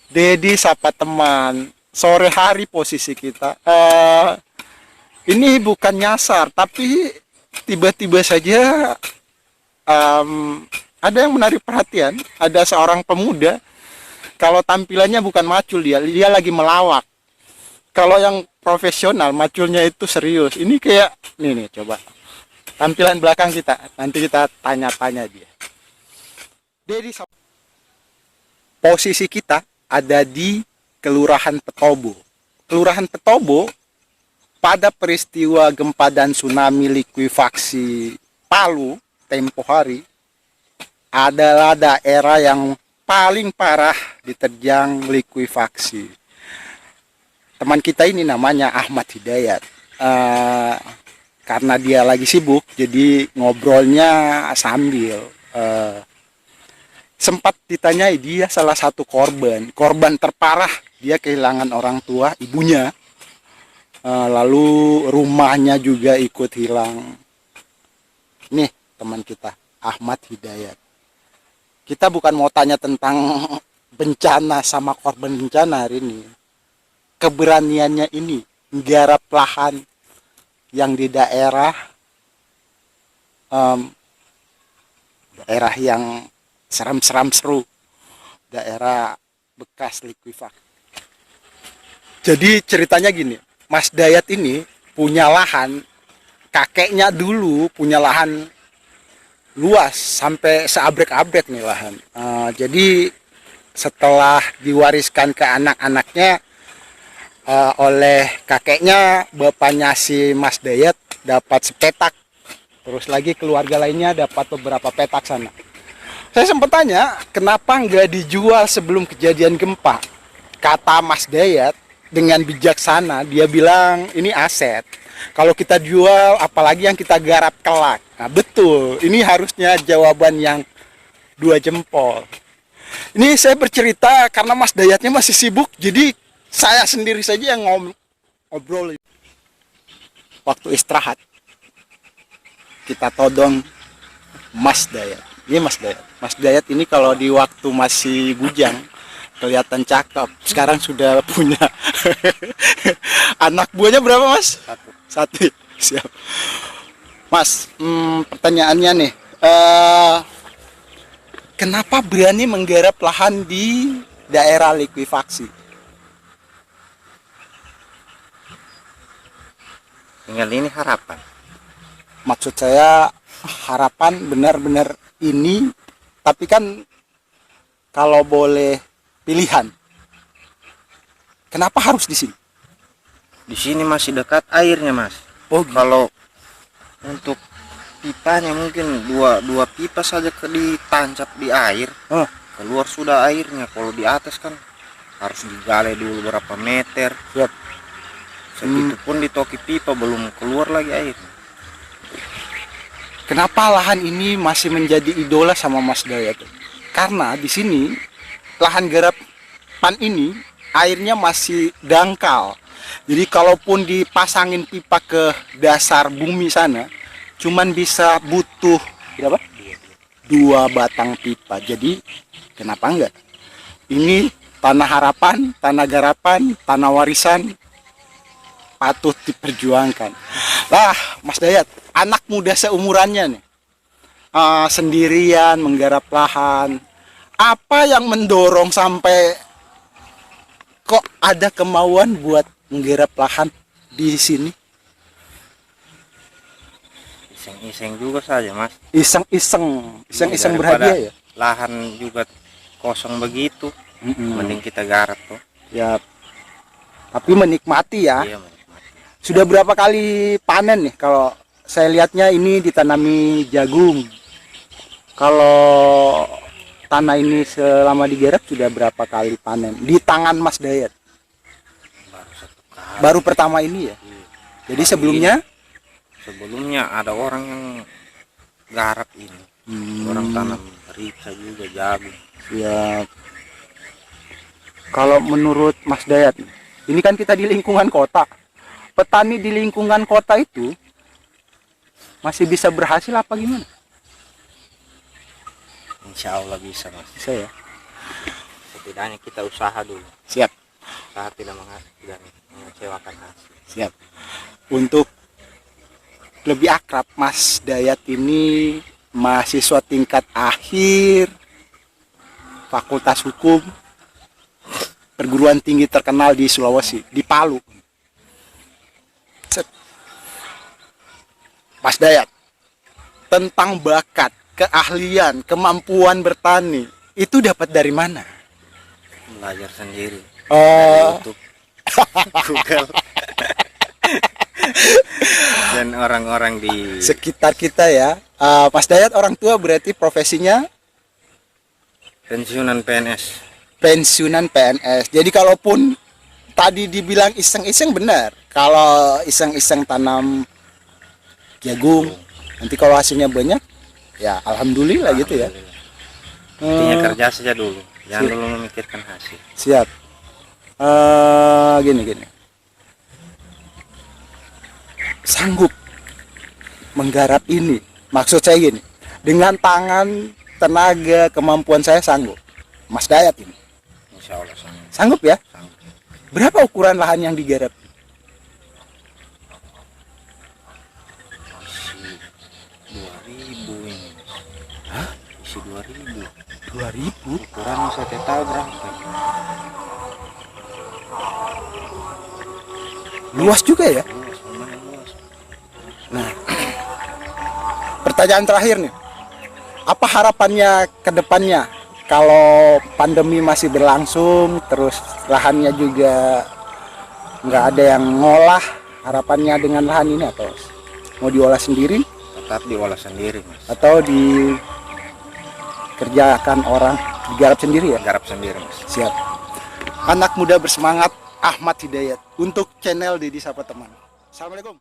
Dedi sapa teman. Sore hari posisi kita. Ini bukan nyasar, tapi tiba-tiba saja ada yang menarik perhatian. Ada seorang pemuda. Kalau tampilannya bukan macul dia lagi melawak. Kalau yang profesional, maculnya itu serius. Ini kayak, nih coba. Tampilan belakang kita. Nanti kita tanya-tanya dia. Dedi, posisi kita ada di Kelurahan Petobo. Kelurahan Petobo pada peristiwa gempa dan tsunami likuifaksi Palu tempo hari adalah daerah yang paling parah diterjang likuifaksi. Teman kita ini namanya Ahmad Hidayat. Karena dia lagi sibuk, jadi ngobrolnya sambil. Sempat ditanyai, dia salah satu korban terparah. Dia kehilangan orang tua, ibunya. Lalu rumahnya juga ikut hilang. Nih teman kita, Ahmad Hidayat. Kita bukan mau tanya tentang bencana sama korban bencana hari ini. Keberaniannya ini menggarap lahan yang di daerah yang seram-seram seru, daerah bekas likuifaksi. Jadi ceritanya gini, Mas Dayat ini punya lahan, kakeknya dulu punya lahan luas sampai seabrek-abrek nih lahan. Jadi setelah diwariskan ke anak-anaknya oleh kakeknya, bapaknya si Mas Dayat dapat sepetak, terus lagi keluarga lainnya dapat beberapa petak sana. Saya sempat tanya, kenapa nggak dijual sebelum kejadian gempa? Kata Mas Dayat dengan bijaksana, dia bilang ini aset. Kalau kita jual, apalagi yang kita garap kelak. Nah betul, ini harusnya jawaban yang 2 jempol. Ini saya bercerita karena Mas Dayatnya masih sibuk, jadi saya sendiri saja yang ngobrol. Waktu istirahat, kita todong Mas Dayat. Ini Mas Dayat. Mas Dayat ini kalau di waktu masih bujang kelihatan cakep. Sekarang sudah punya anak buahnya berapa, Mas? Satu. Siap. Mas, pertanyaannya nih, kenapa berani menggarap lahan di daerah likuifaksi? Tinggal ini harapan. Maksud saya harapan benar-benar ini, tapi kan kalau boleh pilihan, kenapa harus di sini? Di sini masih dekat airnya, Mas. Oh, gitu. Kalau untuk pipanya mungkin dua pipa saja ditancap di air, keluar sudah airnya. Kalau di atas kan harus digali dulu berapa meter. Siap. Segitu pun di toki pipa belum keluar lagi air. Kenapa lahan ini masih menjadi idola sama Mas Dayat? Karena di sini lahan garapan ini airnya masih dangkal. Jadi kalaupun dipasangin pipa ke dasar bumi sana, cuman bisa butuh berapa? 2 batang pipa. Jadi kenapa enggak? Ini tanah harapan, tanah garapan, tanah warisan, patut diperjuangkan. Lah, Mas Dayat, anak muda seumurannya nih, sendirian menggarap lahan. Apa yang mendorong sampai kok ada kemauan buat menggarap lahan di sini? Iseng-iseng juga saja, Mas. Iseng-iseng berhadiah ya. Lahan juga kosong begitu, mending kita garap tuh. Ya, tapi menikmati ya. Iya, menikmati. Sudah berapa kali panen nih? Kalau saya lihatnya ini ditanami jagung. Kalau tanah ini selama digarap sudah berapa kali panen di tangan Mas Dayat? Baru 1 kali. Baru pertama ini ya. Iya. Jadi sebelumnya ada orang yang garap ini. Orang tanam rica juga, jagung. ya. Kalau menurut Mas Dayat, ini kan kita di lingkungan kota. Petani di lingkungan kota itu masih bisa berhasil apa gimana? Insya Allah bisa, Mas. Bisa ya. setidaknya kita usaha dulu. Siap. Usaha tidak mengecewakan hasil. Siap. Untuk lebih akrab, Mas Dayat ini mahasiswa tingkat akhir Fakultas Hukum perguruan tinggi terkenal di Sulawesi, di Palu. Set. Mas Dayat, tentang bakat, keahlian, kemampuan bertani itu dapat dari mana? Belajar sendiri. Oh, YouTube, Google, dan orang-orang di sekitar kita ya. Mas Dayat orang tua berarti profesinya pensiunan PNS. pensiunan PNS. Jadi kalaupun tadi dibilang iseng-iseng benar. Kalau iseng-iseng tanam jagung, nanti kalau hasilnya banyak, ya alhamdulillah gitu ya. Intinya kerja saja dulu, jangan dulu memikirkan hasil. Siap. Gini. Sanggup menggarap ini. Maksud saya gini, dengan tangan, tenaga, kemampuan saya sanggup. Mas Dayat ini. Insya Allah sanggup. Sanggup ya? Sanggup. Berapa ukuran lahan yang digarap? Isi 2000 ini. Hah? Isi 2000. 2000? Ukurannya saya tidak tahu berapa. Luas juga ya? Luas, lumayan luas. Nah, pertanyaan terakhir nih. Apa harapannya ke depannya? Kalau pandemi masih berlangsung, terus lahannya juga nggak ada yang ngolah, harapannya dengan lahan ini apa? Mau diolah sendiri Tetap diolah sendiri, Mas. atau dikerjakan orang, digarap sendiri ya? Garap sendiri, Mas. Siap. Anak muda bersemangat, Ahmad Hidayat, untuk channel Dedi Sapa Teman. Assalamualaikum.